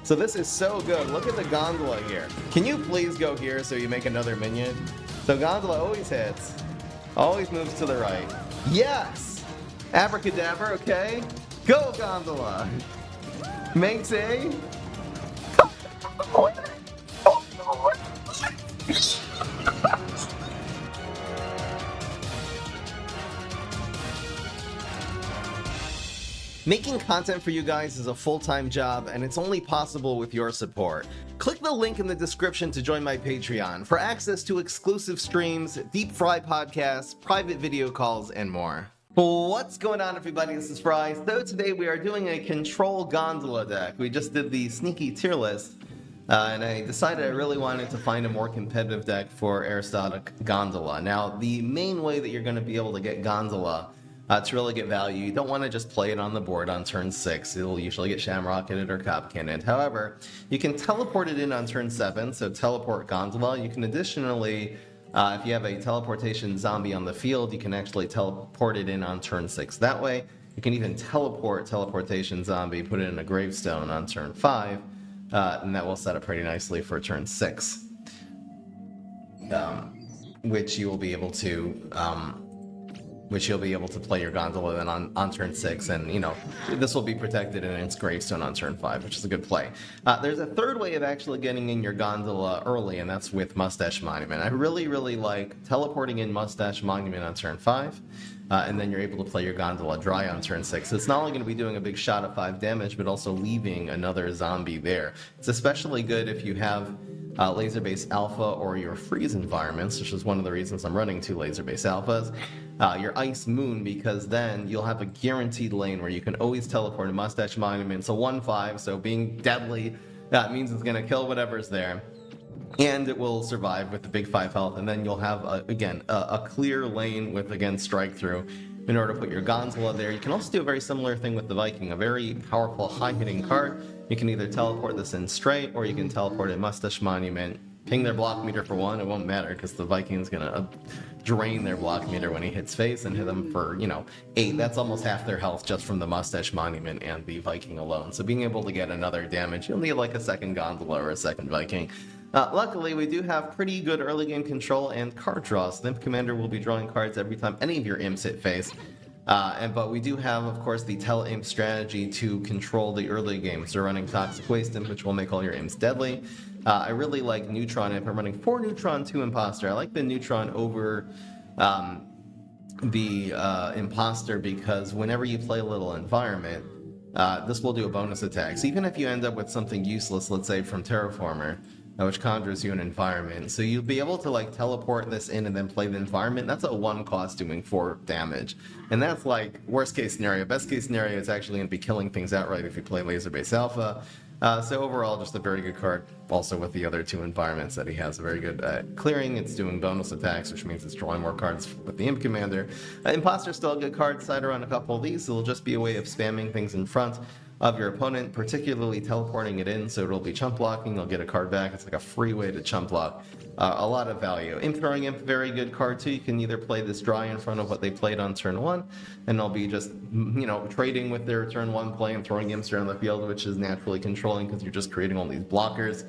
So this is so good. Look at the Gondola here. Can you please go here so you make another minion? So Gondola always hits. Always moves to the right. Yes! Abracadabra, okay. Go, Gondola! Makes a... Making content for you guys is a full-time job, and it's only possible with your support. Click the link in the description to join my Patreon for access to exclusive streams, deep fry podcasts, private video calls, and more. What's going on, everybody? This is Fry. So today we are doing a Control Gondola deck. We just did the sneaky tier list, and I decided I really wanted to find a more competitive deck for Aristocratic Gondola. Now, the main way that you're going to be able to get Gondola to really get value, you don't want to just play it on the board on turn 6. It'll usually get Shamrocketed or Cop Cannoned. However, you can teleport it in on turn 7, so teleport Gondola. You can additionally, if you have a teleportation zombie on the field, you can actually teleport it in on turn 6 that way. You can even teleport teleportation zombie, put it in a gravestone on turn 5, and that will set up pretty nicely for turn 6. Which you'll be able to play your Gondola then on turn 6, and you know, this will be protected in its gravestone on turn 5, which is a good play. There's a third way of actually getting in your Gondola early, and that's with Mustache Monument. I really like teleporting in Mustache Monument on turn 5, and then you're able to play your Gondola dry on turn 6. It's not only going to be doing a big shot of 5 damage, but also leaving another zombie there. It's especially good if you have laser-based alpha or your freeze environments, which is one of the reasons I'm running 2 laser-based alphas. Your Ice Moon, because then you'll have a guaranteed lane where you can always teleport a Mustache Monument. It's a 1/5, so being deadly, that means it's going to kill whatever's there. And it will survive with the big 5 health, and then you'll have, a clear lane with, again, Strike Through in order to put your Gondola there. You can also do a very similar thing with the Viking, a very powerful, high-hitting card. You can either teleport this in straight, or you can teleport a Mustache Monument, ping their block meter for 1, it won't matter, because the Viking's going to drain their block meter when he hits face and hit them for, 8. That's almost half their health just from the Mustache Monument and the Viking alone. So being able to get another damage, you'll need like a second Gondola or a second Viking. Luckily, we do have pretty good early game control and card draws. The Imp Commander will be drawing cards every time any of your imps hit face. But we do have, of course, the Tele-Imp strategy to control the early game. So running Toxic Waste Imp, which will make all your imps deadly. I really like Neutron Imp. I'm running 4 Neutron, 2 Imposter. I like the Neutron over the Imposter because whenever you play a little environment, this will do a bonus attack. So even if you end up with something useless, let's say from Terraformer, which conjures you an environment. So you'll be able to like teleport this in and then play the environment. That's a 1 cost doing 4 damage. And that's like worst case scenario. Best case scenario is actually going to be killing things outright if you play Laser Base Alpha. So overall, just a very good card. Also with the other 2 environments that he has, a very good clearing. It's doing bonus attacks, which means it's drawing more cards with the Imp Commander. Imposter's still a good card. Side around a couple of these. It'll just be a way of spamming things in front of your opponent, particularly teleporting it in, so it'll be chump blocking. You'll get a card back. It's like a free way to chump block. A lot of value. Imp Throwing Imp, very good card too. You can either play this dry in front of what they played on turn 1, and they'll be just, trading with their turn 1 play and throwing imps around the field, which is naturally controlling because you're just creating all these blockers.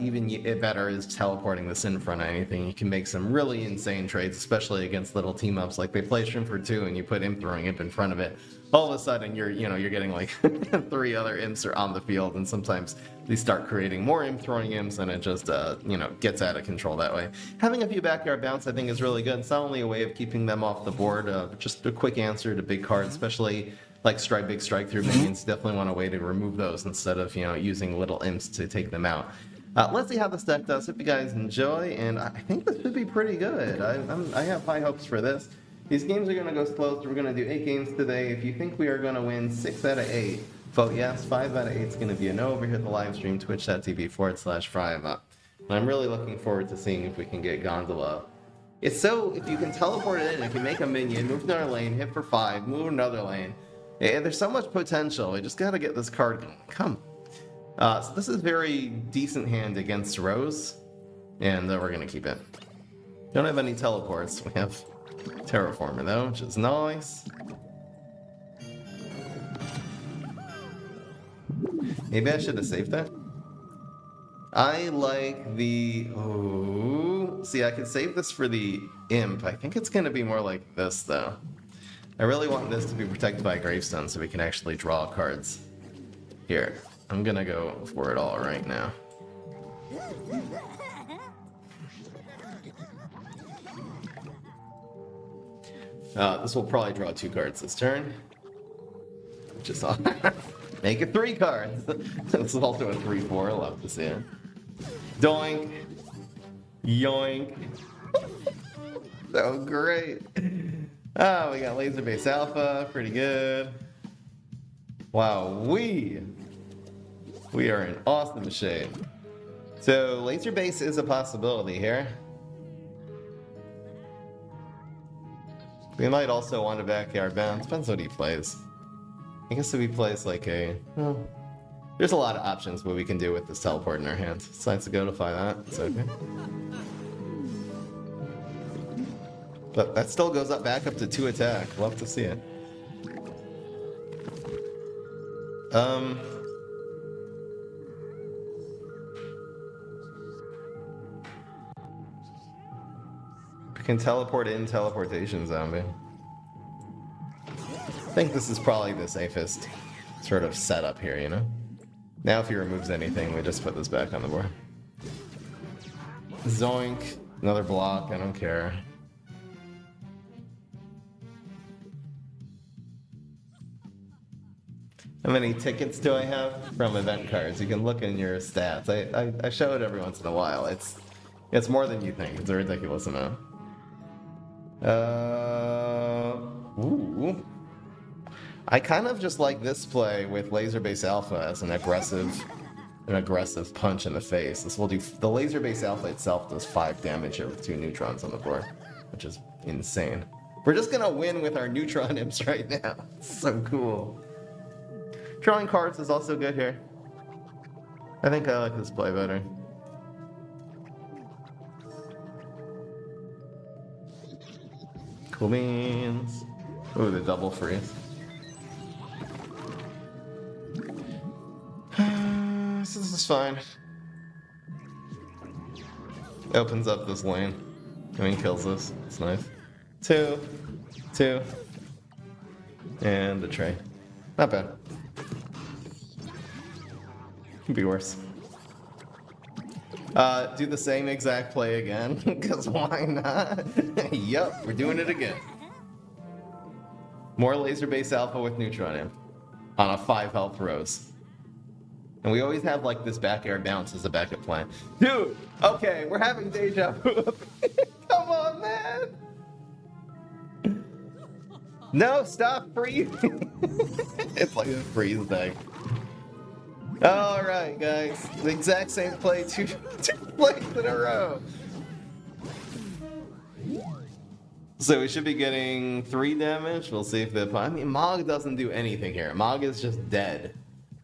Even better is teleporting this in front of anything. You can make some really insane trades, especially against little team-ups. Like they play Shrimp for 2 and you put Imp Throwing Imp in front of it. All of a sudden you're getting like 3 other imps are on the field, and sometimes they start creating more Imp Throwing Imps, and it just, gets out of control that way. Having a few backyard bounce I think is really good. It's not only a way of keeping them off the board, but just a quick answer to big cards, especially like big strike through minions. Definitely want a way to remove those instead of using little imps to take them out. Let's see how this deck does. Hope you guys enjoy, and I think this should be pretty good. I have high hopes for this. These games are going to go slow, so we're going to do 8 games today. If you think we are going to win 6 out of 8, vote yes. 5 out of 8 is going to be a no over here at the live stream, twitch.tv/FryUp. I'm really looking forward to seeing if we can get Gondola. It's so, if you can teleport it in, if you make a minion, move another lane, hit for 5, move another lane. Yeah, there's so much potential. We just got to get this card going. Come. So this is very decent hand against Rose, and we're going to keep it. Don't have any teleports. We have Terraformer though, which is nice. Maybe I should have saved that. I like the... Oh, see, I could save this for the imp. I think it's going to be more like this, though. I really want this to be protected by gravestone so we can actually draw cards. Here, I'm going to go for it all right now. This will probably draw 2 cards this turn. Which is all. Make it 3 cards. This is also a 3/4. Love to see it. Doink. Yoink. So great. Ah, we got Laser Base Alpha. Pretty good. Wow, we are in awesome shape. So Laser Base is a possibility here. We might also want to backyard bounce. Depends what he plays. I guess if he plays like a... Well, there's a lot of options what we can do with this teleport in our hands. Decides to godify that. It's okay. But that still goes up back up to 2 attack. Love to see it. We can teleport in teleportation zombie. I think this is probably the safest sort of setup here, you know? Now if he removes anything, we just put this back on the board. Zoink. Another block, I don't care. How many tickets do I have from event cards? You can look in your stats. I show it every once in a while. It's more than you think. It's a ridiculous amount. Ooh. I kind of just like this play with Laser Base Alpha as an aggressive punch in the face. This will do. The Laser Base Alpha itself does 5 damage here with 2 neutrons on the board, which is insane. We're just gonna win with our neutron imps right now. It's so cool. Drawing cards is also good here. I think I like this play better. Cool beans. Ooh, the double freeze. So this is fine. Opens up this lane. I mean, kills this. It's nice. 2. And the tray. Not bad. Could be worse. Do the same exact play again, because why not? Yup, we're doing it again. More Laser Base Alpha with Neutron Imp on a 5 health Rose. And we always have like this back air bounce as a backup plan. Dude, okay, we're having deja vu. Come on, man. No, stop freezing. It's like a freeze thing. Alright, guys. The exact same play, two plays in a row. So we should be getting 3 damage. We'll see if the... I mean, Mog doesn't do anything here. Mog is just dead.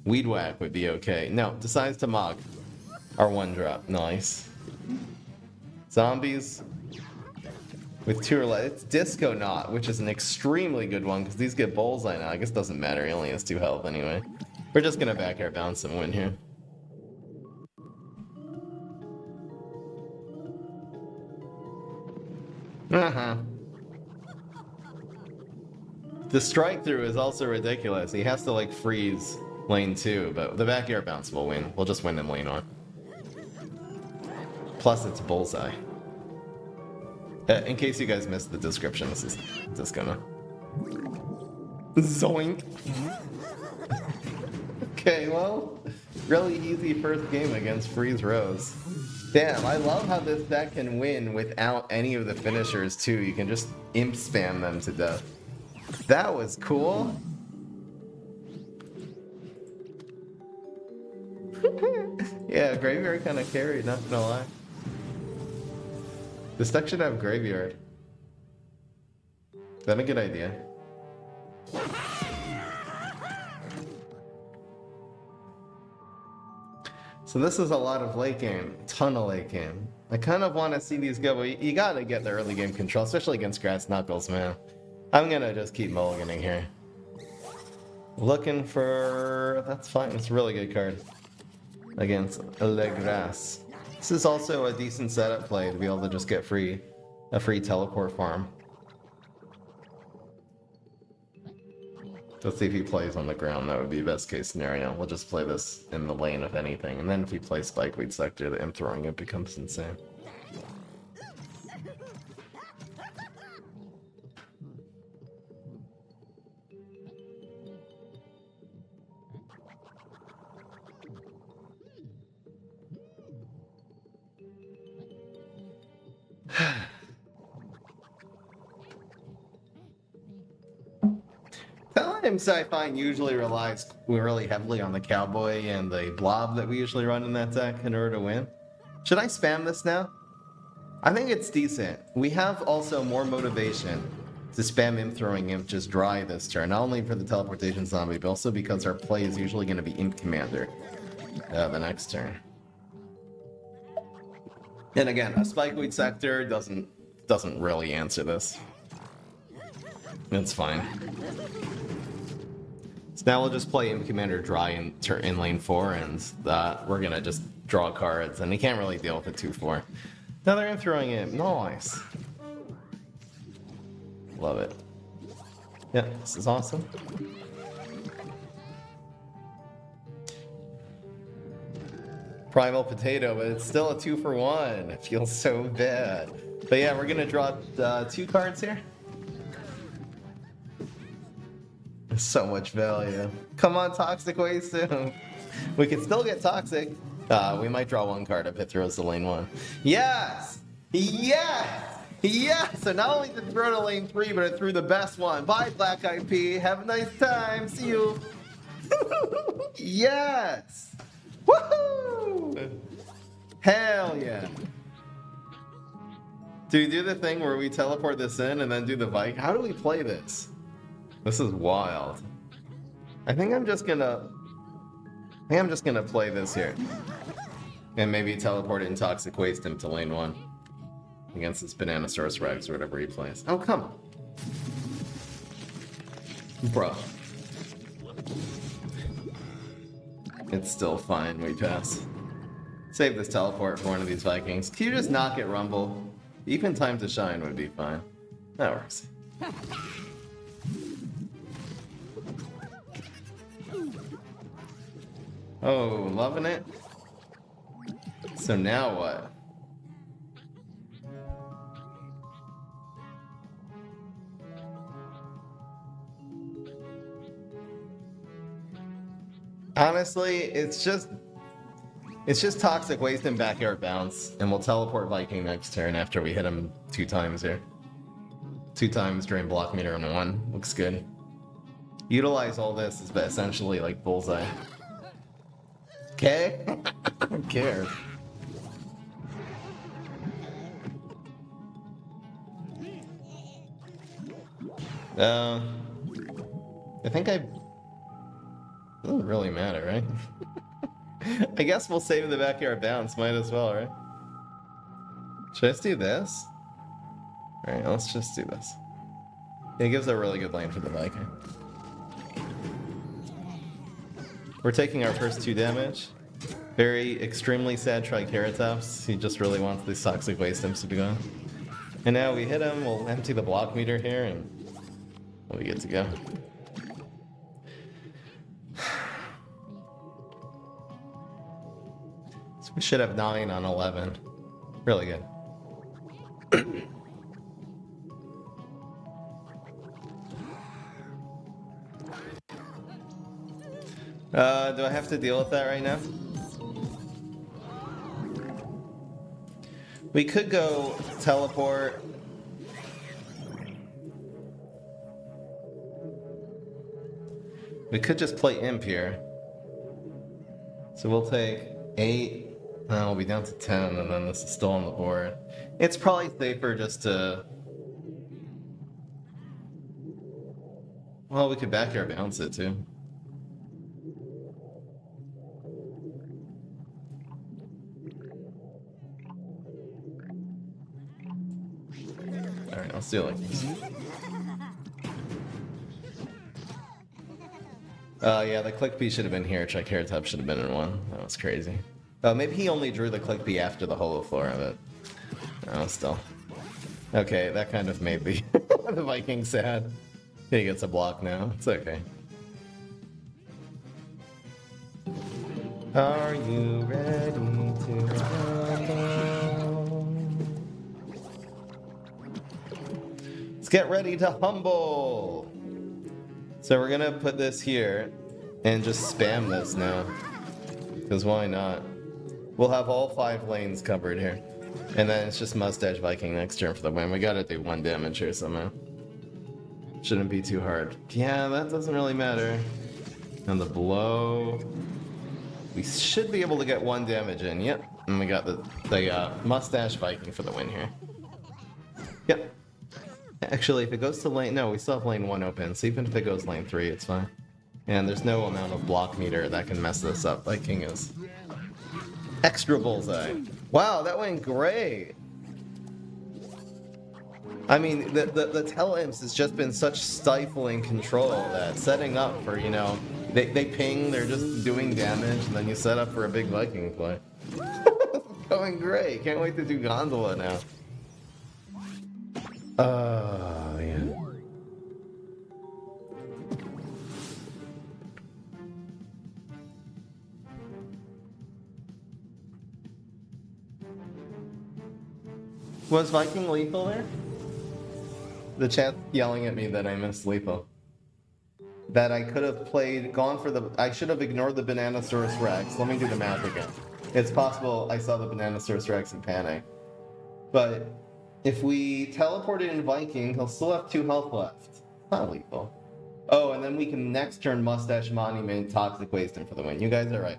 Weed Whack would be okay. No, decides to Mog. Our 1-drop. Nice. Zombies with 2 or less. It's Disco Knot, which is an extremely good one because these get bullseye now. I guess it doesn't matter. He only has 2 health anyway. We're just gonna back air bounce and win here. The strike through is also ridiculous. He has to like freeze lane 2, but the back air bounce will win. We'll just win in lane 1. Plus it's bullseye. In case you guys missed the description, this is just gonna zoink. Okay, well, really easy first game against Freeze Rose. Damn, I love how this deck can win without any of the finishers too. You can just imp spam them to death. That was cool. Yeah, Graveyard kind of carried, not gonna lie. This deck should have Graveyard. Is that a good idea? So this is a lot of late game, ton of late game. I kind of want to see these go, but you gotta get the early game control, especially against Grass Knuckles, man. I'm gonna just keep mulliganing here. Looking for... That's fine. It's a really good card against Legras. This is also a decent setup play to be able to just get a free teleport farm. Let's see if he plays on the ground. That would be best case scenario. We'll just play this in the lane if anything. And then if he plays Spikeweed Sector, the imp throwing it becomes insane. Times I find usually relies really heavily on the cowboy and the blob that we usually run in that deck in order to win. Should I spam this now? I think it's decent. We have also more motivation to spam imp throwing imp just dry this turn, not only for the teleportation zombie, but also because our play is usually going to be imp commander the next turn. And again, a Spikeweed Sector doesn't really answer this. It's fine. So now we'll just play imp commander dry in lane 4, and we're gonna just draw cards, and he can't really deal with a 2/4. Now they're imp throwing it. Nice. Love it. Yeah, this is awesome. Primal Potato, but it's still a 2-for-1. It feels so bad. But yeah, we're gonna draw 2 cards here. So much value. Come on, Toxic Waste soon. We can still get Toxic. We might draw 1 card if it throws to lane 1. Yes! Yes! Yes! So not only did it throw to lane 3, but it threw the best one. Bye, Black IP. Have a nice time. See you. Yes! Woohoo! Hell yeah. Do we do the thing where we teleport this in and then do the Viking? How do we play this? This is wild. I think I'm just gonna play this here. And maybe teleport it in Toxic Waste him to lane 1. Against this Banana Source Rex or whatever he plays. Oh, come on. Bro. It's still fine, we pass. Save this teleport for one of these Vikings. Can you just knock it, Rumble? Even Time to Shine would be fine. That works. Oh, loving it. So now what? Honestly, it's just Toxic Waste and Backyard Bounce, and we'll teleport Viking next turn after we hit him 2 times here. 2 times drain block meter on 1. Looks good. Utilize all this is essentially like bullseye. Okay? Who cares? I think doesn't really matter, right? I guess we'll save the Backyard Bounce, might as well, right? Should I just do this? Alright, let's just do this. It gives a really good lane for the Viking. We're taking our first 2 damage. Very extremely sad Triceratops. He just really wants these Toxic Waste imps to be gone. And now we hit him, we'll empty the block meter here, and we'll be good to go. So we should have 9 on 11. Really good. Do I have to deal with that right now? We could go teleport. We could just play imp here. So we'll take 8. Now we'll be down to 10, and then this is still on the board. It's probably safer just to... Well, we could Backyard Bounce it too. Alright, let's do it like this. Yeah, the click bee should have been here. Triceratops should have been in one. That was crazy. Oh, maybe he only drew the click bee after the holoflora of it. Oh, still. Okay, that kind of made the, the Viking sad. He gets a block now. It's okay. Are you ready to rumble? Let's get ready to humble! So we're gonna put this here and just spam this now. Because why not? We'll have all 5 lanes covered here. And then it's just Mustache Viking next turn for the win. We gotta do 1 damage here somehow. Shouldn't be too hard. Yeah, that doesn't really matter. And the blow. We should be able to get 1 damage in. Yep. And we got the Mustache Viking for the win here. Yep. Actually, if it goes to lane... No, we still have lane 1 open. So even if it goes lane 3, it's fine. And there's no amount of block meter that can mess this up. Viking is... extra bullseye. Wow, that went great. I mean, the Tele-Imps has just been such stifling control that setting up for, you know, they ping, they're just doing damage, and then you set up for a big Viking play. Going great. Can't wait to do Gondola now. Oh, yeah. Was Viking lethal there? The chat yelling at me that I missed lethal. That I could have I should have ignored the Bananasaurus Rex. Let me do the math again. It's possible I saw the Bananasaurus Rex and panic. But if we teleport it in Viking, he'll still have 2 health left. Not lethal. Oh, and then we can next turn Mustache Monument, Toxic Waste him for the win. You guys are right.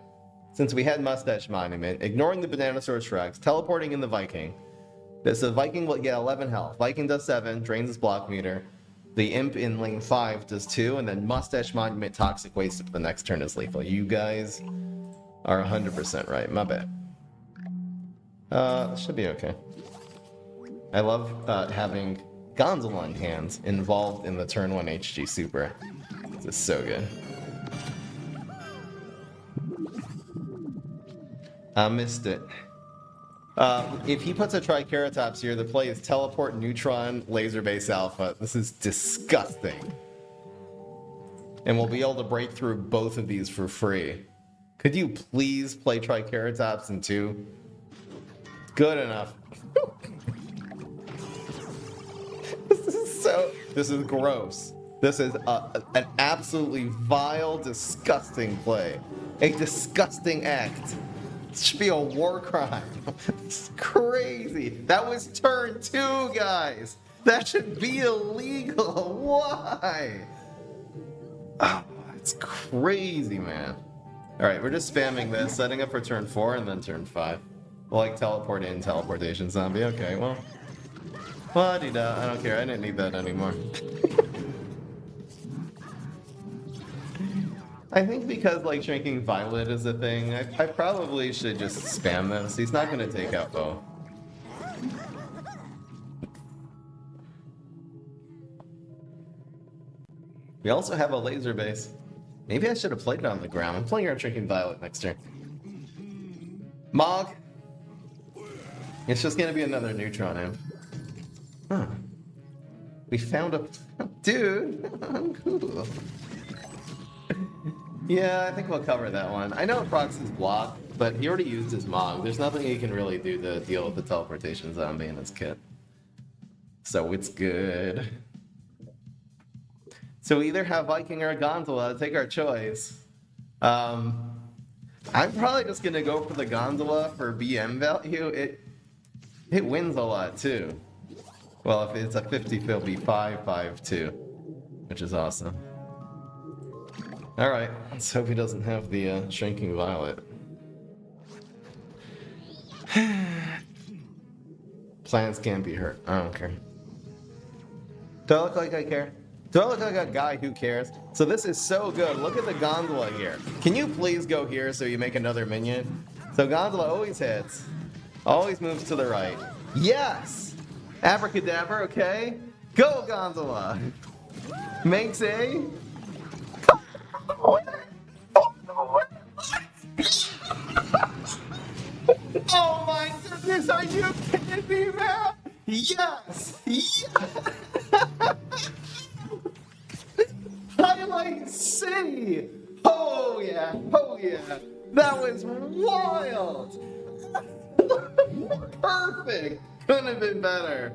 Since we had Mustache Monument, ignoring the Bananasaurus Rex, teleporting in the Viking. So Viking will get 11 health. Viking does 7, drains his block meter. The Imp in lane 5 does 2, and then Mustache Monument Toxic Waste for the next turn is lethal. You guys are 100% right. My bad. Should be okay. I love having Gondola in hands involved in the turn 1 HG Super. This is so good. I missed it. If he puts a Triceratops here, the play is Teleport, Neutron, Laser Base Alpha. This is disgusting. And we'll be able to break through both of these for free. Could you please play Triceratops in 2? Good enough. This is gross. This is an absolutely vile, disgusting play. A disgusting act. It should be a war crime. It's crazy. That was turn 2, guys. That should be illegal. Why? Oh, it's crazy, man. All right, we're just spamming this, setting up for turn 4 and then turn 5. We'll like teleport in, teleportation zombie. Okay, well. La-di-da. I don't care. I didn't need that anymore. I think because, like, Shrinking Violet is a thing, I probably should just spam this. He's not going to take out both. We also have a laser base. Maybe I should have played it on the ground. I'm playing our Shrinking Violet next turn. Mog! It's just going to be another Neutron Imp. Huh. We found a... Dude! I'm cool. Yeah, I think we'll cover that one. I know it procs his block, but he already used his Mog. There's nothing he can really do to deal with the teleportation zombie in his kit. So it's good. So we either have Viking or Gondola. Take our choice. I'm probably just going to go for the Gondola for BM value. It wins a lot, too. Well, if it's a 50, it'll be 5-5-2, which is awesome. Alright, let's hope he doesn't have the Shrinking Violet. Plants can't be hurt. I don't care. Do I look like I care? Do I look like a guy who cares? So this is so good. Look at the Gondola here. Can you please go here so you make another minion? So Gondola always hits. Always moves to the right. Yes! Abracadabra, okay. Go, Gondola! Makes a... Oh my goodness, are you kidding me, man? Yes! Yes! Highlight City! Oh yeah, oh yeah. That was wild! Perfect! Couldn't have been better.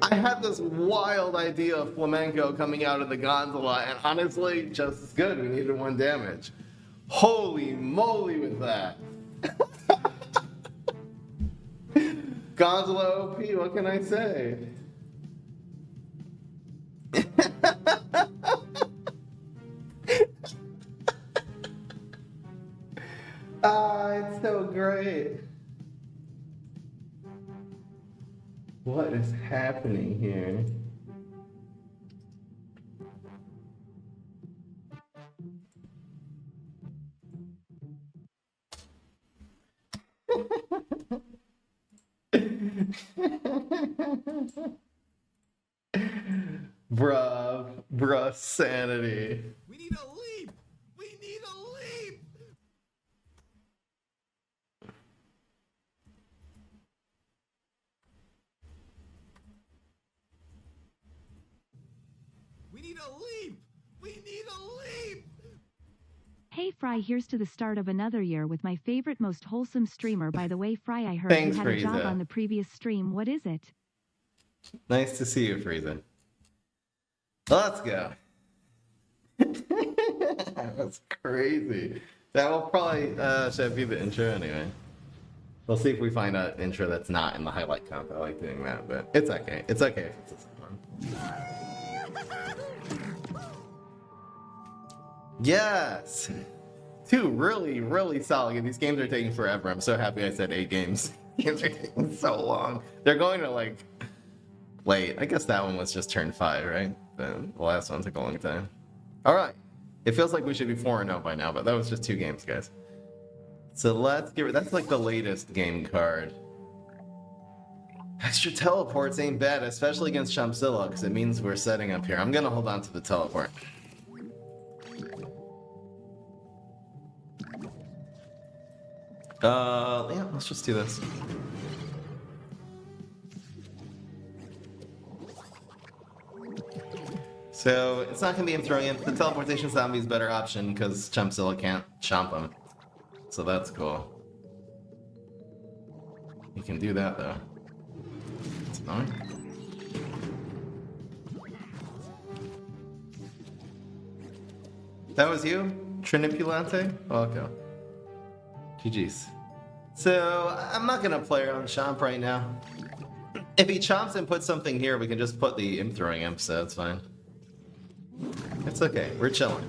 I had this wild idea of flamenco coming out of the gondola, and honestly, just as good. We needed 1 damage. Holy moly with that! Gondola OP, what can I say? Ah, it's so great. What is happening here? Bruh, sanity. We need a leap! We need a leap! We need a leap! We need a leap! Hey Fry, here's to the start of another year with my favorite, most wholesome streamer. By the way, Fry, I heard Thanks, you had a job Frieza. on the previous stream. What is it? Nice to see you, Frieza. Let's go. That's crazy. That will probably should be the intro anyway. We'll see if we find an intro that's not in the highlight comp. I like doing that, but it's okay. It's okay if it's this one. Yes! 2 really, really solid. These games are taking forever. I'm so happy I said 8 games. Games are taking so long. They're going to like... Wait, I guess that one was just turn 5, right? The last one took a long time. Alright. It feels like we should be 4-0 by now, but that was just 2 games, guys. So let's get rid... That's like the latest game card. Extra teleports ain't bad, especially against Chompzilla, because it means we're setting up here. I'm gonna hold on to the teleport. Yeah, let's just do this. So, it's not gonna be him throwing him. The teleportation zombie is a better option because Chompzilla can't chomp him. So that's cool. You can do that though. It's annoying. That was you? Trinipulante? Okay. GG's. So, I'm not gonna play around Chomp right now. If he chomps and puts something here, we can just put the imp throwing imp, so it's fine. It's okay, we're chilling.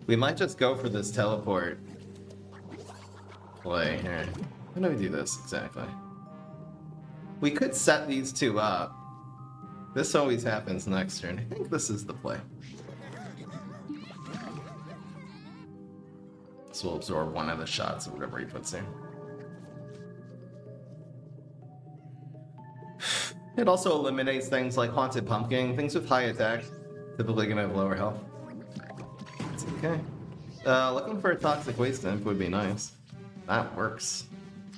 We might just go for this teleport play here. How do we do this exactly? We could set these 2 up. This always happens next turn. I think this is the play. So we'll absorb 1 of the shots of whatever he puts there. It also eliminates things like Haunted Pumpkin, things with high attack, typically gonna have lower health. It's okay. Looking for a Toxic Waste Imp would be nice. That works.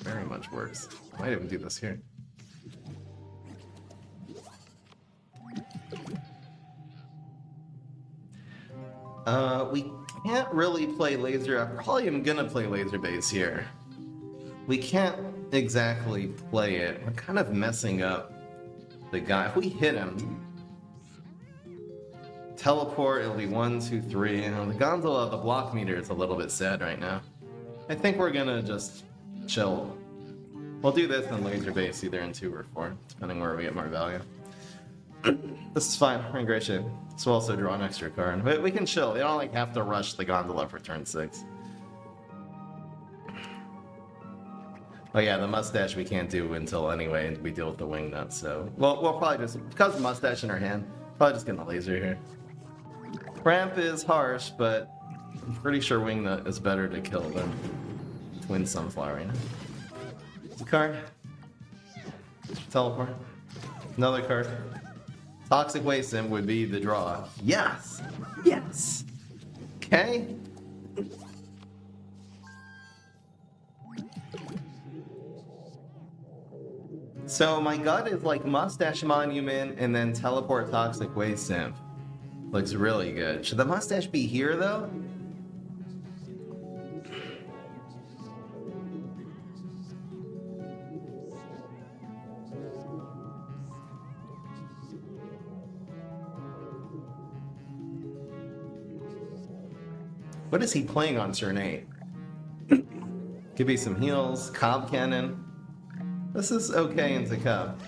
Very much works. Might even do this here. We can't really play laser. I probably am gonna play laser base here. We can't exactly play it. We're kind of messing up the guy. If we hit him, teleport, it'll be 1, 2, 3. You know, the gondola, the block meter is a little bit sad right now. I think we're gonna just chill. We'll do this and laser base either in 2 or 4, depending where we get more value. This is fine. We're in great shape. So we'll also draw an extra card. But we can chill. We don't like have to rush the gondola for turn 6. Oh yeah, the mustache we can't do until anyway, and we deal with the wing nut. So we'll probably just, because of mustache in our hand, probably just gonna laser here. Ramp is harsh, but I'm pretty sure wing nut is better to kill than Twin Sunflower right now. It's a card. Teleport. Another card. Toxic Waste Imp would be the draw. Yes! Yes! Okay. So my gut is like Mustache Monument and then Teleport Toxic Waste Imp. Looks really good. Should the mustache be here though? What is he playing on turn 8? Could be some heals, Cob Cannon. This is okay into Cob.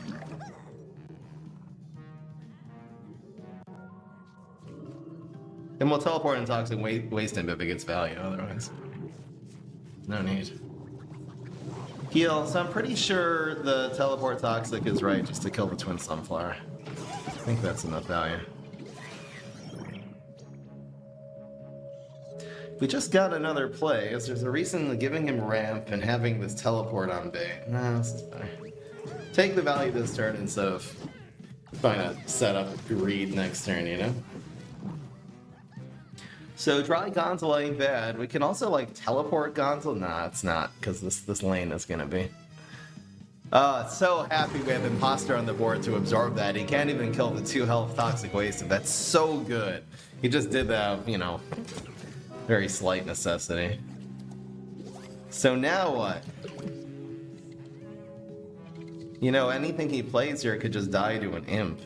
And we'll teleport and Toxic Waste Imp if it gets value, otherwise. No need. Heal, so I'm pretty sure the Teleport Toxic is right just to kill the Twin Sunflower. I think that's enough value. We just got another play, as there's a reason to giving him ramp and having this teleport on bait. No, this is better. Take the value this turn instead of trying to set up greed next turn, you know? So dry Gondola ain't bad. We can also like teleport Gondola. Nah, it's not, because this lane is gonna be. So happy we have Imposter on the board to absorb that. He can't even kill the 2 health Toxic Waste, and that's so good. He just did that, you know, very slight necessity. So now what? You know, anything he plays here could just die to an imp.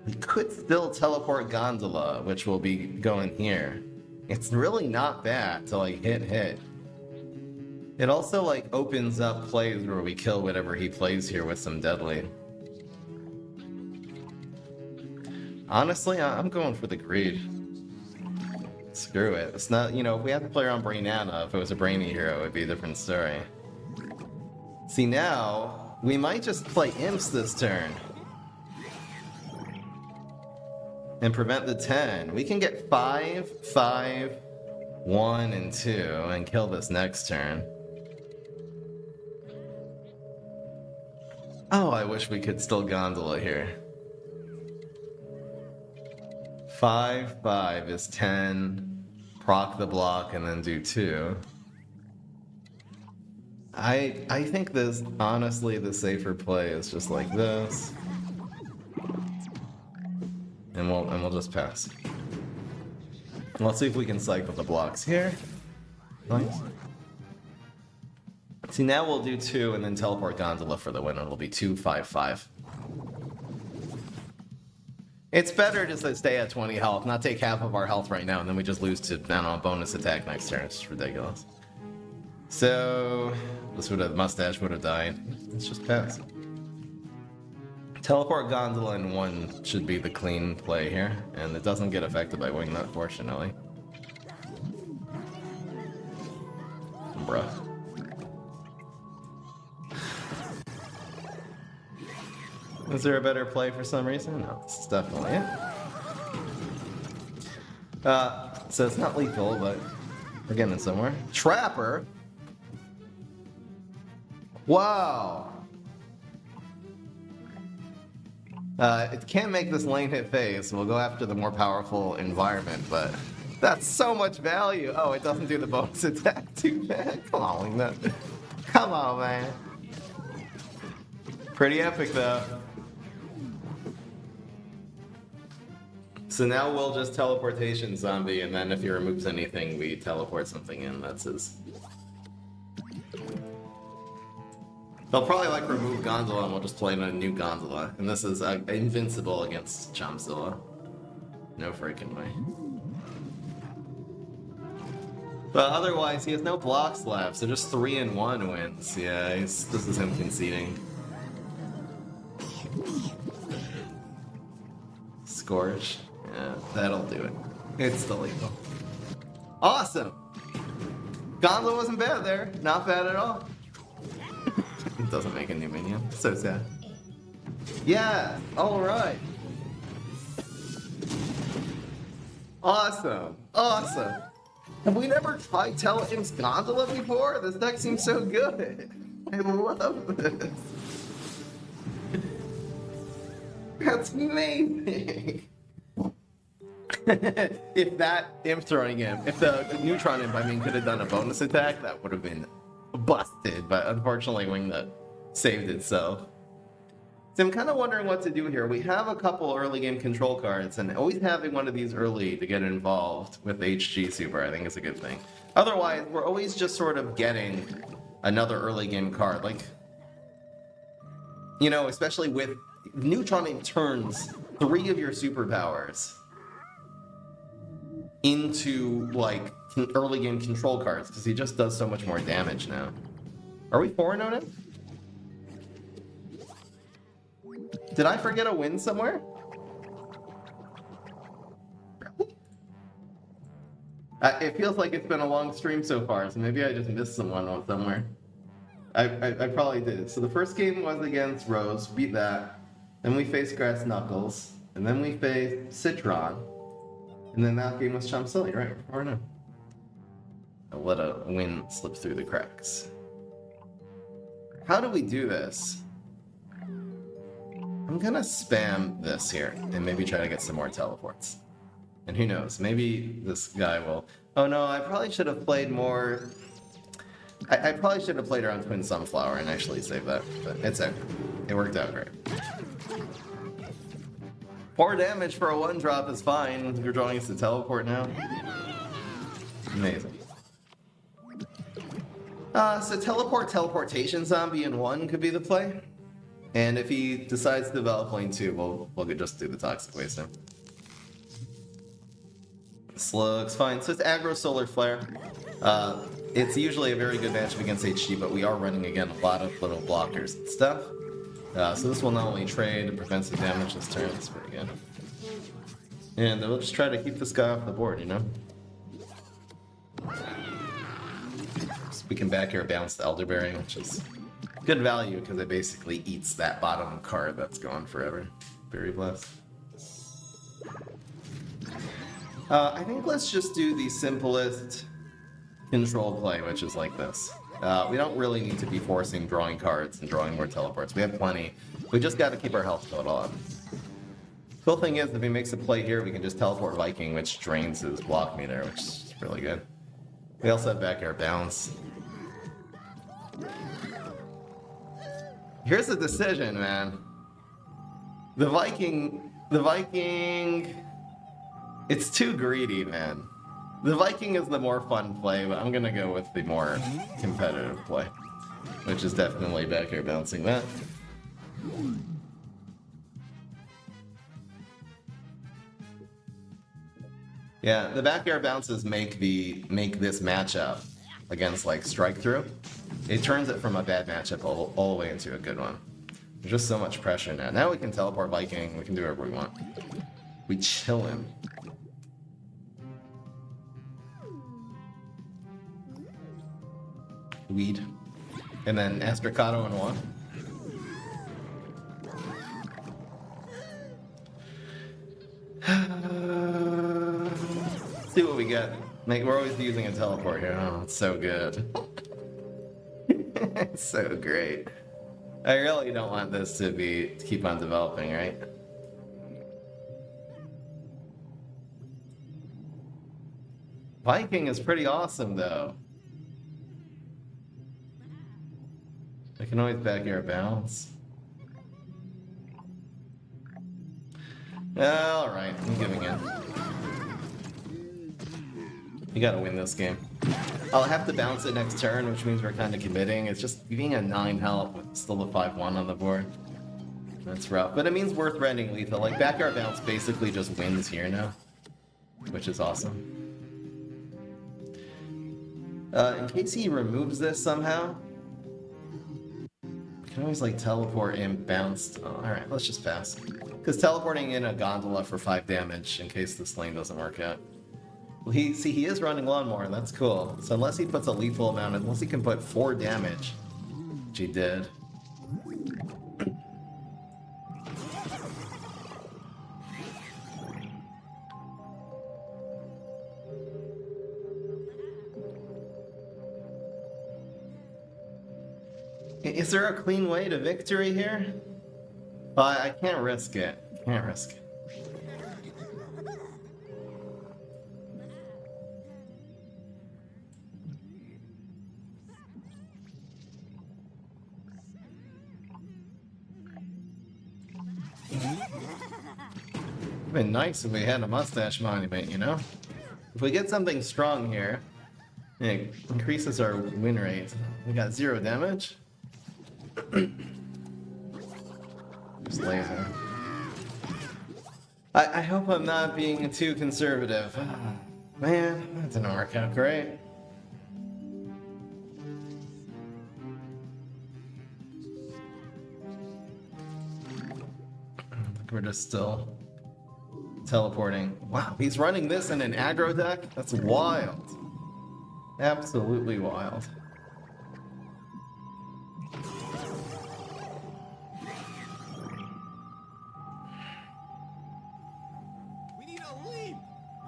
We could still teleport Gondola, which will be going here. It's really not bad to like hit. It also like opens up plays where we kill whatever he plays here with some deadly. Honestly, I'm going for the greed. Screw it. It's not, you know, if we had to play around Brainana, if it was a brainy hero, it would be a different story. See, now, we might just play imps this turn. And prevent the 10. We can get 5, 5, 1, and 2, and kill this next turn. Oh, I wish we could still Gondola here. 5, 5 is 10, proc the block, and then do 2. I think this, honestly, the safer play is just like this. And we'll just pass. Let's see if we can cycle the blocks here. Nice. See, now we'll do 2 and then teleport Gondola for the win. It'll be 2, 5, 5. It's better just to stay at 20 health, not take half of our health right now, and then we just lose to, I don't know, a bonus attack next turn. It's just ridiculous. So, Mustache would have died. Let's just pass. Teleport Gondola in 1 should be the clean play here, and it doesn't get affected by Wingnut, fortunately. Bruh. Is there a better play for some reason? No, this is definitely it. So it's not lethal, but we're getting it somewhere. Trapper? Wow! It can't make this lane hit phase, so we'll go after the more powerful environment, but that's so much value! Oh, it doesn't do the bonus attack too bad. Come on, Wingnut. Come on, man. Pretty epic, though. So now we'll just teleportation zombie, and then if he removes anything, we teleport something in. That's his. They'll probably like remove Gondola, and we'll just play a new Gondola. And this is invincible against Chompzilla. No freaking way. But otherwise, he has no blocks left, so just 3 and 1 wins. Yeah, this is him conceding. Scorch. Yeah, that'll do it. It's still lethal. Awesome! Gondola wasn't bad there. Not bad at all. It doesn't make a new minion. So sad. Yeah! Alright! Awesome! Awesome! Have we never tried Tele-Imps Gondola before? This deck seems so good! I love this! That's amazing. If that imp throwing imp, if the neutron imp, I mean, could have done a bonus attack, that would have been busted. But unfortunately, Wingnut saved itself. So I'm kind of wondering what to do here. We have a couple early game control cards, and always having one of these early to get involved with HG Super, I think, is a good thing. Otherwise, we're always just sort of getting another early game card. Like, you know, especially with Neutron, it turns 3 of your superpowers into, like, early game control cards, because he just does so much more damage now. Are we 4-0 now? Did I forget a win somewhere? It feels like it's been a long stream so far, so maybe I just missed someone somewhere. I probably did. So the first game was against Rose, beat that. Then we faced Grass Knuckles, and then we faced Citron. And then that game was Chompzilla, right? Or no? I let a win slip through the cracks. How do we do this? I'm gonna spam this here, and maybe try to get some more teleports. And who knows, maybe this guy will... Oh no, I probably should have played more... I probably should have played around Twin Sunflower and actually saved that, but it's okay. It worked out great. 4 damage for a 1-drop is fine. You're drawing us to teleport now. Amazing. So teleportation zombie in 1 could be the play. And if he decides to develop lane 2, we'll just do the Toxic Waste now. This looks fine. So it's aggro Solar Flare. It's usually a very good matchup against HG, but we are running, again, a lot of little blockers and stuff. So this will not only trade and prevent some damage this turn, it's pretty good. And we'll just try to keep this guy off the board, you know? So we can back here bounce the Elderberry, which is good value because it basically eats that bottom card that's gone forever. Very blessed. I think let's just do the simplest control play, which is like this. We don't really need to be forcing drawing cards and drawing more teleports. We have plenty. We just got to keep our health total up. Cool thing is, if he makes a play here, we can just teleport Viking, which drains his block meter, which is really good. We also have back air bounce. Here's the decision, man. The Viking... It's too greedy, man. The Viking is the more fun play, but I'm gonna go with the more competitive play, which is definitely back air bouncing that. Yeah, the back air bounces make this matchup against like strike through. It turns it from a bad matchup all the way into a good one. There's just so much pressure now. Now we can teleport Viking. We can do whatever we want. We chill him. Weed. And then Astrocado in 1. See what we get. Like, we're always using a teleport here. Oh, it's so good. It's so great. I really don't want this to keep on developing, right? Viking is pretty awesome, though. I can always back air bounce. Alright, I'm giving in. You gotta win this game. I'll have to bounce it next turn, which means we're kind of committing. It's just being a 9 health with still a 5-1 on the board. That's rough, but it means worth rending lethal. Like, back air bounce basically just wins here now, which is awesome. In case he removes this somehow, I can always like teleport and bounce. Oh, alright, let's just pass. Because teleporting in a Gondola for 5 damage in case this lane doesn't work out. Well, he is running Lawnmower, that's cool. So unless he puts a lethal amount, unless he can put 4 damage, which he did. Is there a clean way to victory here? I can't risk it. Can't risk. Been nice if we had a mustache monument, you know? If we get something strong here, it increases our win rate. We got 0 damage. Just laser. I hope I'm not being too conservative. Man, that didn't work out great. We're just still teleporting. Wow, he's running this in an aggro deck? That's wild. Absolutely wild. We need a leap!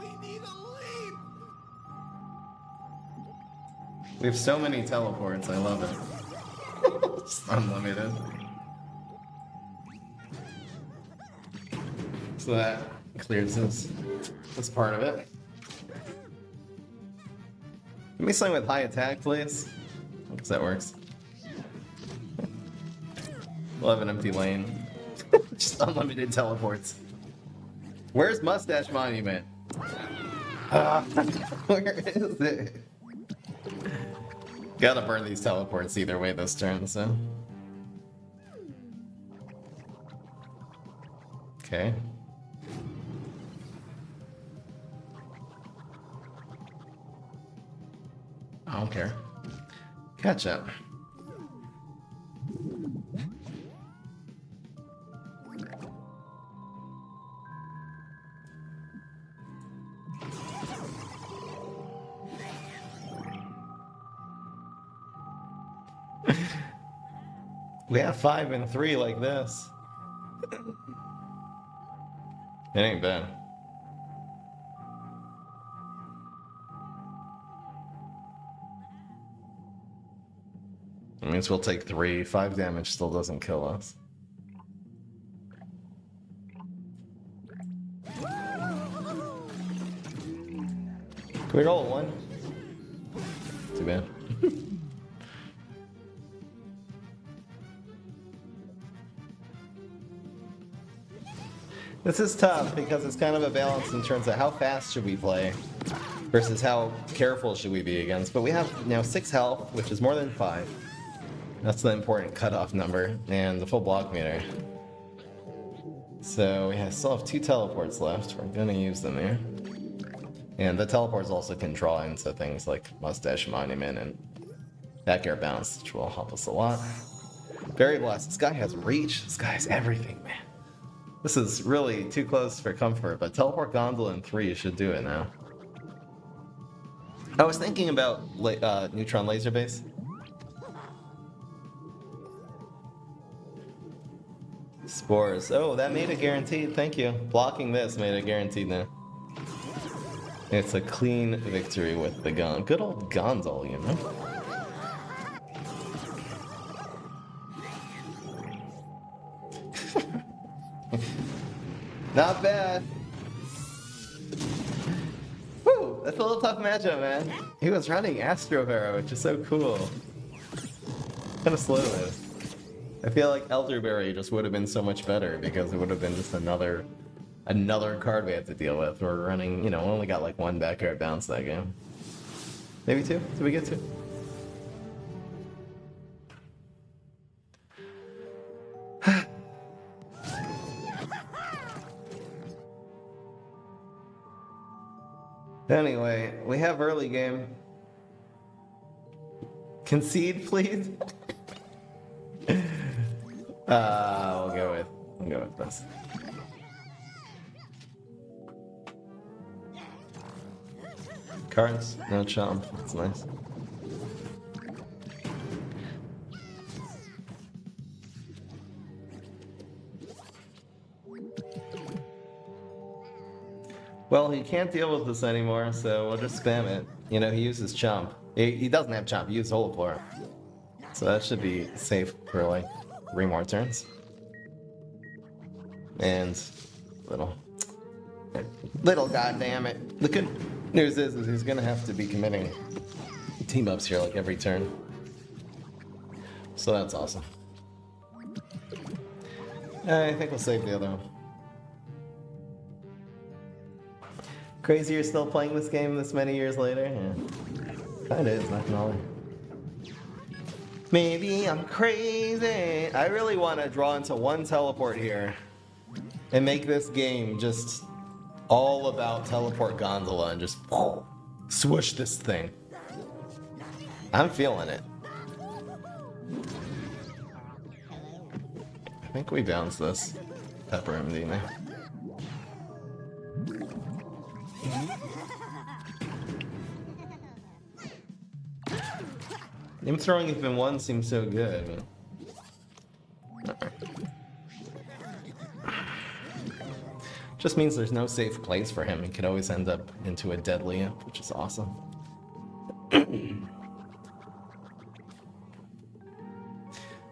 We need a leap! We have so many teleports, I love it. It's unlimited. So that clears this part of it. Give me something with high attack, please. Because that works. We'll have an empty lane. Just unlimited teleports. Where's Mustache Monument? Where is it? Gotta burn these teleports either way this turn, so. Okay. I don't care. Catch up. We have 5 and 3 like this. It ain't bad. That means we'll take 3. 5 damage still doesn't kill us. Can we roll a 1? Too bad. This is tough because it's kind of a balance in terms of how fast should we play versus how careful should we be against. But we have now 6 health, which is more than 5. That's the important cutoff number, and the full block meter. So we still have 2 teleports left. We're gonna use them here. And the teleports also can draw into things like Mustache Monument and back air bounce, which will help us a lot. Very blessed. This guy has reach. This guy has everything, man. This is really too close for comfort, but teleport Gondola in 3 should do it now. I was thinking about neutron laser base. Spores. Oh, that made it guaranteed. Thank you. Blocking this made it guaranteed now. It's a clean victory with the gun. Good old Gondola, you know? Not bad. Woo! That's a little tough matchup, man. He was running Astro Barrow, which is so cool. Kind of slow though. I feel like Elderberry just would have been so much better because it would have been just another card we have to deal with. We're running, we only got like 1 back air bounce that game. Maybe 2? Did we get 2? Anyway, we have early game. Concede, please. We'll go with this. Cards, no chomp. That's nice. Well, he can't deal with this anymore, so we'll just spam it. He uses chomp. He doesn't have chomp. He uses Holoflora. So that should be safe for like 3 more turns. And little goddamn it. The good news is he's gonna have to be committing team ups here like every turn. So that's awesome. I think we'll save the other one. Crazy you're still playing this game this many years later? Yeah. Kinda is, not gonna lie. Maybe I'm crazy. I really want to draw into one teleport here and make this game just all about teleport Gondola and just swoosh this thing. I'm feeling it. I think we bounce this Pepper MD now. Him throwing even one seems so good. Just means there's no safe place for him. He could always end up into a deadly imp, which is awesome.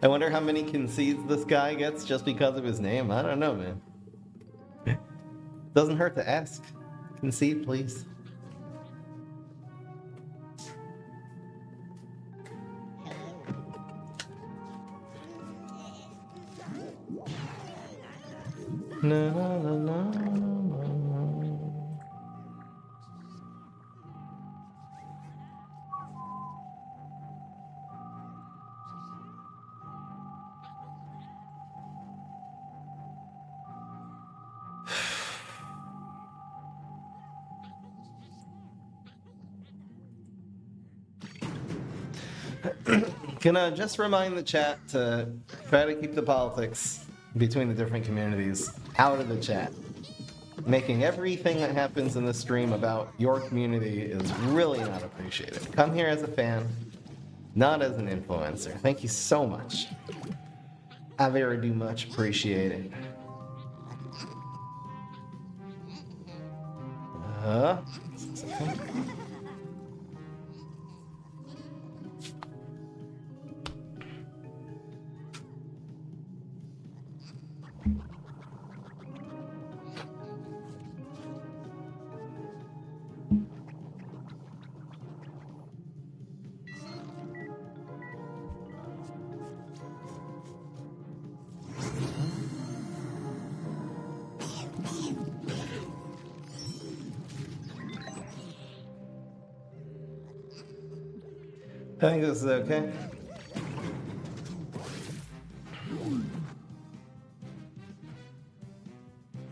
I wonder how many concedes this guy gets just because of his name. I don't know, man. Doesn't hurt to ask. Concede, please. No, no, no, no, no. Can I just remind the chat to try to keep the politics between the different communities out of the chat. Making everything that happens in this stream about your community is really not appreciated. Come here as a fan, not as an influencer. Thank you so much. I very do much appreciate it. I think this is okay.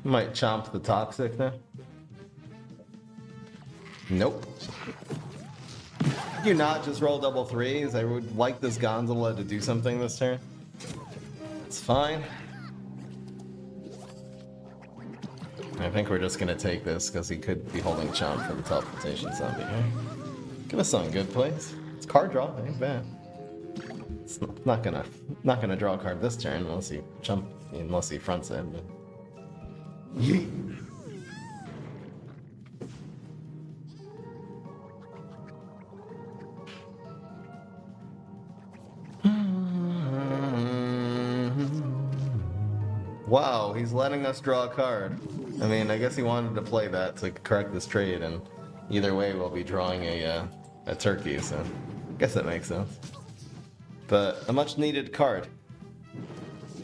Might chomp the toxic now. Nope. You not just roll double threes. I would like this Gondola to do something this turn. It's fine. I think we're just gonna take this because he could be holding Chomp for the teleportation zombie here. Give us something good, please. It's card draw, ain't bad. It's not gonna draw a card this turn unless he fronts it. But... Yeet. Wow, he's letting us draw a card. I mean, I guess he wanted to play that to correct this trade, and either way we'll be drawing a turkey, so I guess that makes sense. But a much needed card.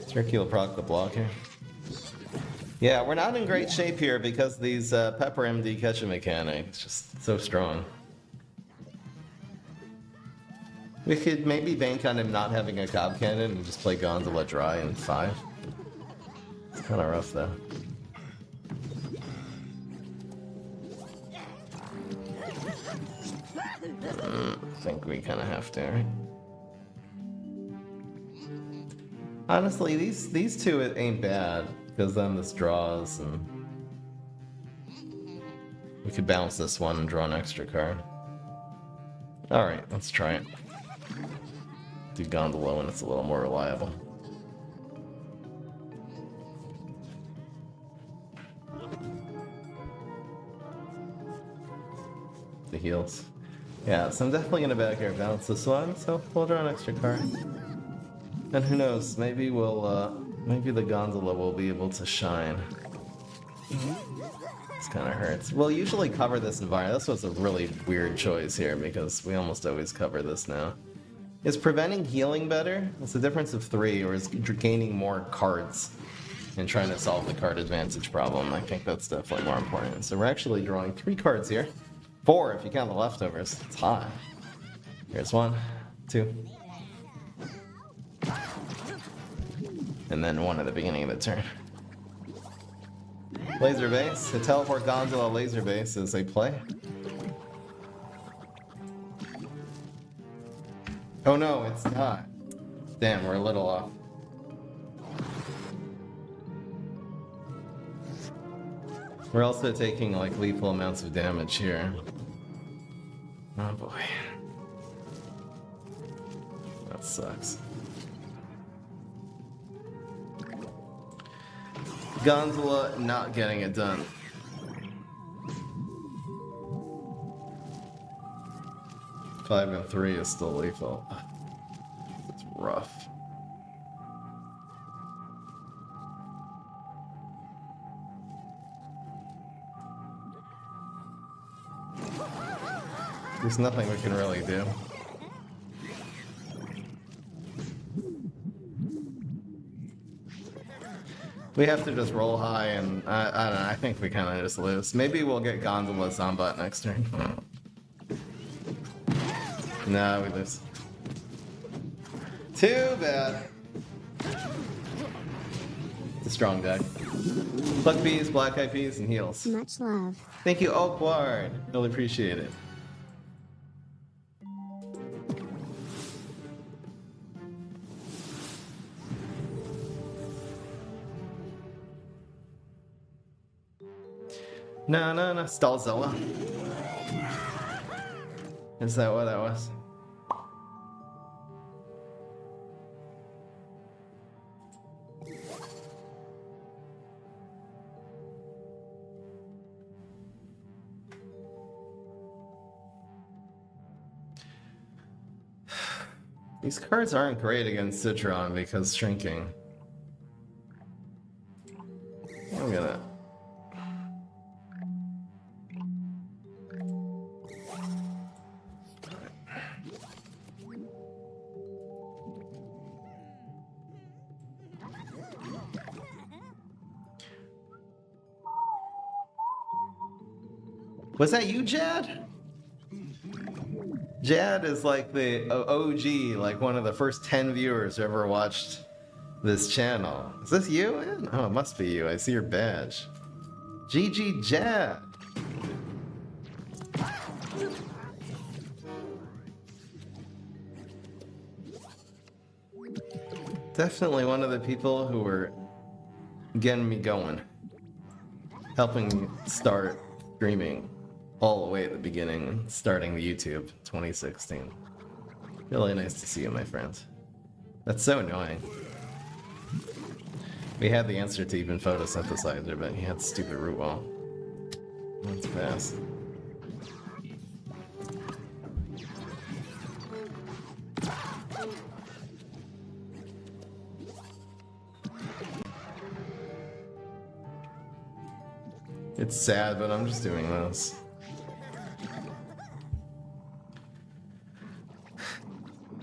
Turkey will proc the block here. Yeah, we're not in great shape here because these Pepper MD catching mechanic. It's just so strong. We could maybe bank on him not having a Cob Cannon and just play Gondola dry in 5. It's kind of rough though. I think we kind of have to, right? Honestly, these two it ain't bad, because then this draws, and we could bounce this one and draw an extra card. Alright, let's try it. Do Gondola when it's a little more reliable. The heals. Yeah, so I'm definitely gonna back air bounce this one, so we'll draw an extra card. And who knows, maybe we'll Maybe the Gondola will be able to shine. This kind of hurts. We'll usually cover this environment. This was a really weird choice here because we almost always cover this now. Is preventing healing better? It's a difference of 3, or is gaining more cards and trying to solve the card advantage problem? I think that's definitely more important. So we're actually drawing 3 cards here. 4 if you count the leftovers. It's high. Here's 1, 2. And then 1 at the beginning of the turn. Laser base. The teleport Gondola laser base is a play. Oh no, it's not. Damn, we're a little off. We're also taking like lethal amounts of damage here. Oh boy. That sucks. Gondola not getting it done. Five and 3 is still lethal. It's rough. There's nothing we can really do. We have to just roll high, and I don't know, I think we kind of just lose. Maybe we'll get Gondola Zombat next turn. Nah, we lose. Too bad. It's a strong deck. Pluck peas, black eyed peas, and heals. Much love. Thank you, Oakward. Really appreciate it. No, Stalzilla. Is that what that was? These cards aren't great against Citron because shrinking. I'm gonna... Was that you, Jad? Jad is like the OG, like one of the first 10 viewers who ever watched this channel. Is this you, man? Oh, it must be you. I see your badge. GG Jad. Definitely one of the people who were getting me going. Helping me start streaming all the way at the beginning, starting the YouTube 2016. Really nice to see you, my friend. That's so annoying. We had the answer to even photosynthesizer, but he had stupid root wall. Let's pass. It's sad, but I'm just doing this.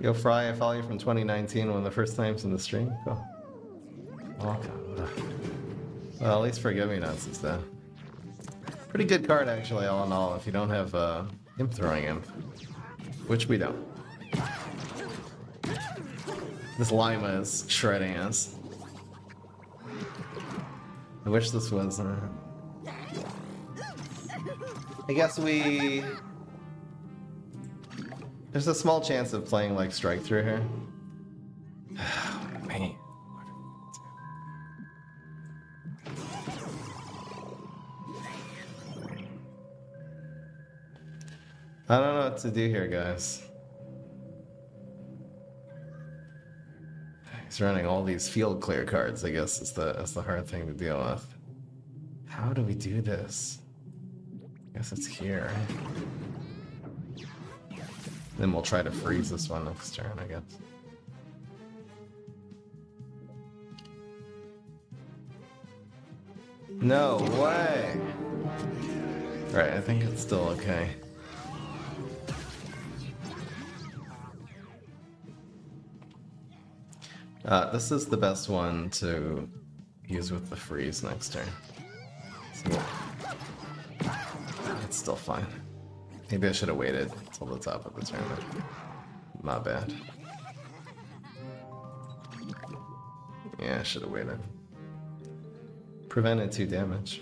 Yo, Fry, I follow you from 2019, one of the first times in the stream. Cool. Welcome. Well, at least Forgive-Me-Nots is dead. Pretty good card, actually, all in all, if you don't have Imp Throwing Imp. Which we don't. This Lima is shredding us. I wish this was... I guess we... There's a small chance of playing like Strike Through here. Man. I don't know what to do here, guys. He's running all these field clear cards, I guess is the hard thing to deal with. How do we do this? I guess it's here. Then we'll try to freeze this one next turn, I guess. No way! Right, I think it's still okay. This is the best one to use with the freeze next turn. So, it's still fine. Maybe I should have waited until the top of the tournament. My bad. Yeah, I should have waited. Prevented 2 damage.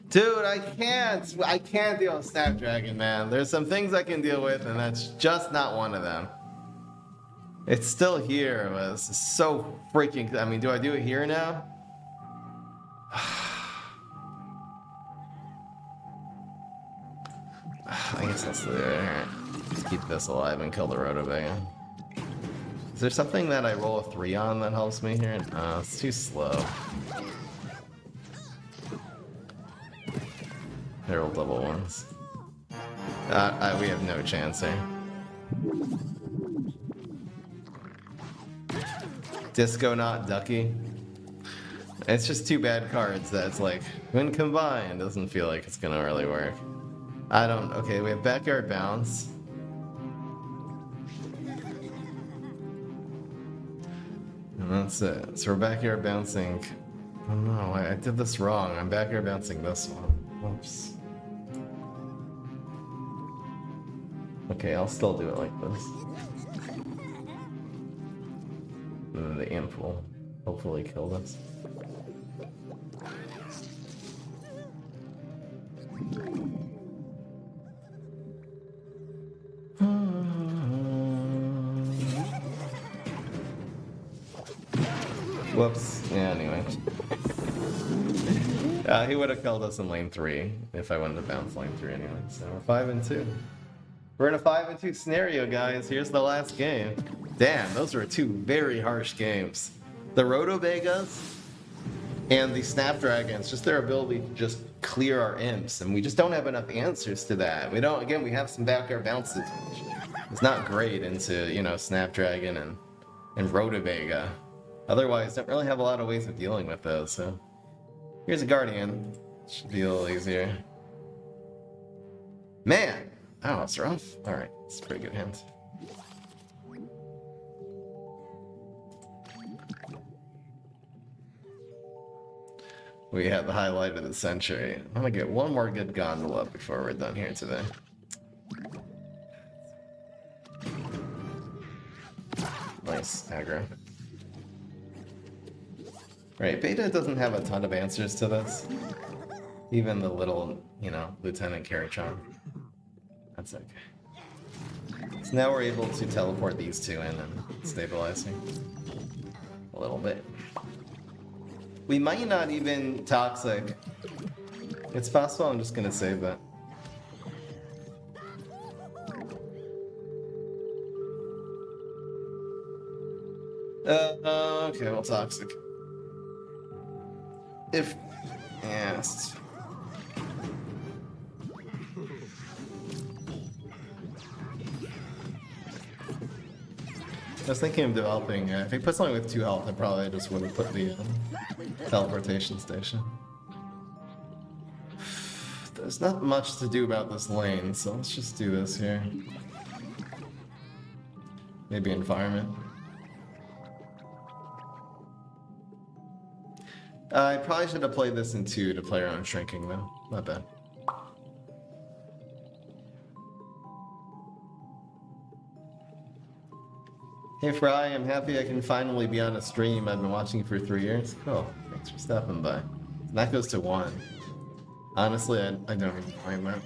Dude, I can't deal with Snapdragon, man. There's some things I can deal with, and that's just not one of them. It's still here, but this is so freaking... I mean, do I do it here now? I guess that's the... Alright. Let's keep this alive and kill the Rotobaya. Is there something that I roll a 3 on that helps me here? No, it's too slow. I roll double ones. We have no chance here. Disco Not Ducky. It's just 2 bad cards that's like, when combined, doesn't feel like it's gonna really work. I don't... Okay, we have Backyard Bounce. And that's it. So we're Backyard Bouncing... Oh no, I did this wrong. I'm Backyard Bouncing this one. Oops. Okay, I'll still do it like this. And then the imp will hopefully kill this. Whoops. Yeah, anyway. He would have killed us in lane 3 if I wanted to bounce lane 3 anyway. So we're 5 and 2. We're in a 5 and 2 scenario, guys. Here's the last game. Damn, those were 2 very harsh games. The Rotobagas and the Snapdragons, just their ability to just clear our imps, and we just don't have enough answers to that. We don't. Again, we have some backyard bounces. It's not great into, you know, Snapdragon and Rotobaga. Otherwise, don't really have a lot of ways of dealing with those. So here's a Guardian. Should be a little easier. Man, oh, it's rough. All right, it's a pretty good hand. We had the highlight of the century. I'm gonna get one more good Gondola before we're done here today. Nice aggro. Right, Beta doesn't have a ton of answers to this. Even the little, you know, Lieutenant Carachon. That's okay. So now we're able to teleport these 2 in and stabilizing a little bit. We might not even Toxic. It's possible. I'm just gonna save that. Okay, well, Toxic. If... Yes. I was thinking of developing, if he put something with 2 health, I probably just wouldn't put the teleportation station. There's not much to do about this lane, so let's just do this here. Maybe environment. I probably should have played this in 2 to play around shrinking though. Not bad. Hey Fry, I'm happy I can finally be on a stream. I've been watching for 3 years. Cool. Thanks for stopping by. And that goes to 1. Honestly, I don't even mind that.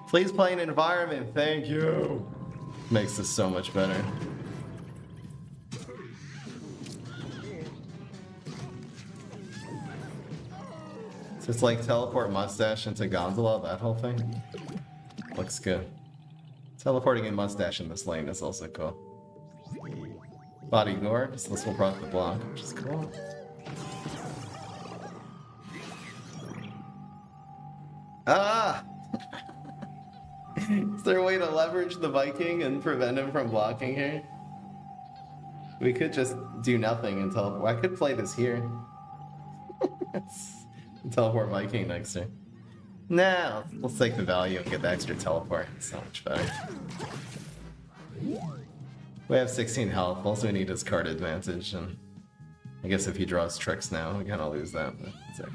Please play an environment. Thank you. Makes this so much better. So it's like teleport mustache into Gondola, that whole thing. Looks good. Teleporting a mustache in this lane is also cool. Body gore, so this will proc the block, which is cool. Ah! Is there a way to leverage the Viking and prevent him from blocking here? We could just do nothing and teleport. I could play this here. Teleport Viking next turn. Nah, let's take the value and get the extra teleport. It's so much better. We have 16 health. Also, we need his card advantage, and I guess if he draws tricks now, we kind of lose that. But it's okay.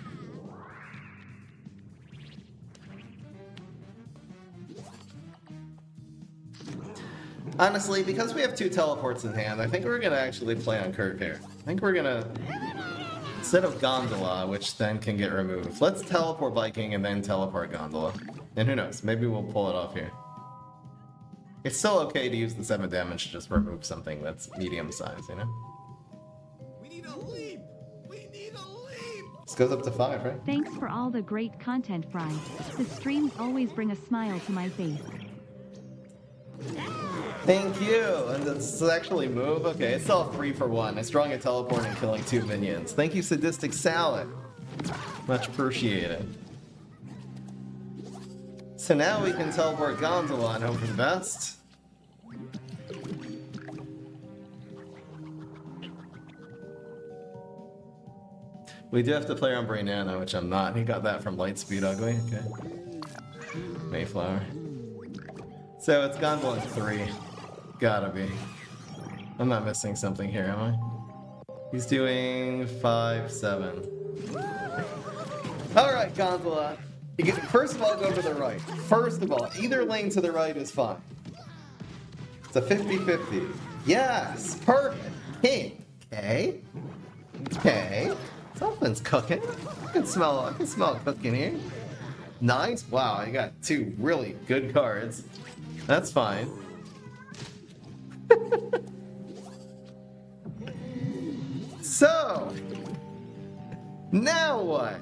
Honestly, because we have 2 teleports in hand, I think we're gonna actually play on Kurt here. I think we're gonna, instead of Gondola, which then can get removed, let's teleport Viking and then teleport Gondola. And who knows, maybe we'll pull it off here. It's still okay to use the 7 damage to just remove something that's medium size, you know? We need a leap! We need a leap! This goes up to 5, right? Thanks for all the great content, Fry. The streams always bring a smile to my face. Thank you! And this actually move? Okay, it's all 3 for 1. It's drawing a teleport and killing 2 minions. Thank you, Sadistic Salad. Much appreciated. So now we can teleport Gondola and hope for the best. We do have to play on Brainana, which I'm not. He got that from Lightspeed Ugly. Okay. Mayflower. So it's Gondola in 3. Gotta be. I'm not missing something here, am I? He's doing 5, 7. Alright, Gondola. You get, first of all, go to the right. First of all, either lane to the right is fine. It's a 50-50. Yes! Perfect! King! Okay. Okay. Something's cooking. I can smell cooking here. Nice. Wow, you got 2 really good cards. That's fine. So, now what?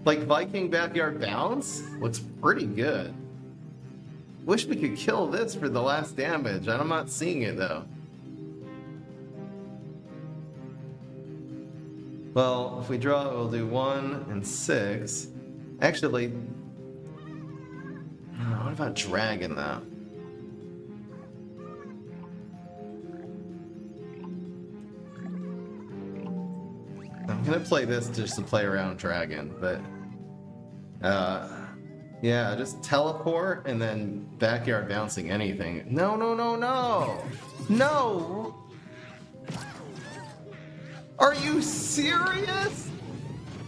Like Viking Backyard Bounce? Looks pretty good. Wish we could kill this for the last damage. I'm not seeing it though. Well, if we draw it, we'll do 1 and 6. Actually, what about Dragon though? I'm gonna play this just to play around Dragon, but yeah, just teleport and then backyard bouncing anything. No, no, no, no! No! Are you serious?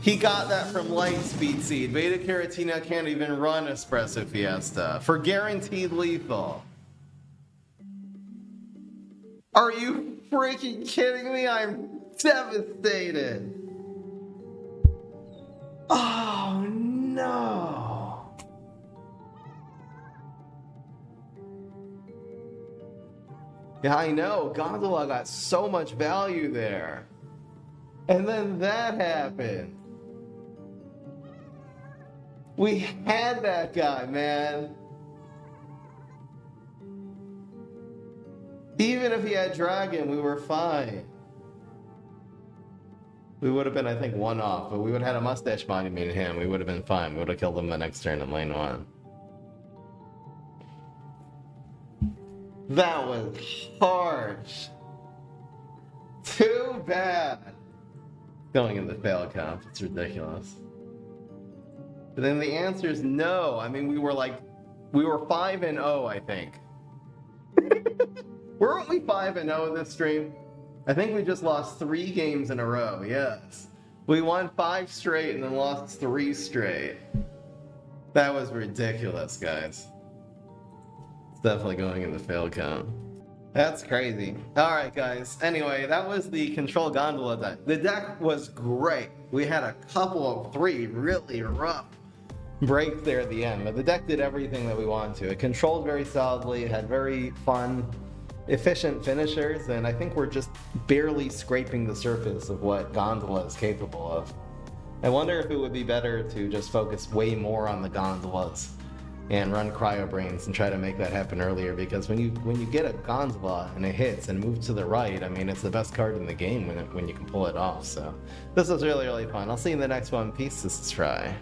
He got that from Lightspeed Seed. Beta-Carrotina can't even run Espresso Fiesta for guaranteed lethal. Are you freaking kidding me? I'm devastated. Oh no. Yeah, I know. Gondola got so much value there. And then that happened. We had that guy, man. Even if he had Dragon, we were fine. We would have been, I think, 1 off, but we would have had a Mustache Monument in him. We would have been fine. We would have killed him the next turn in lane 1. That was harsh. Too bad. Going in the fail comp. It's ridiculous. But then the answer is no. I mean, we were 5-0, I think. Weren't we 5-0 this stream? I think we just lost 3 games in a row, yes. We won 5 straight and then lost 3 straight. That was ridiculous, guys. It's definitely going in the fail count. That's crazy. Alright, guys. Anyway, that was the Control Gondola deck. The deck was great. We had a couple of 3 really rough breaks there at the end, but the deck did everything that we wanted to. It controlled very solidly, it had very fun, efficient finishers, and I think we're just barely scraping the surface of what Gondola is capable of. I wonder if it would be better to just focus way more on the Gondolas and run Cryo Brains and try to make that happen earlier, because when you get a Gondola and it hits and moves to the right, I mean, it's the best card in the game when you can pull it off. So this was really, really fun. I'll see you in the next one. Peace. This is Fry.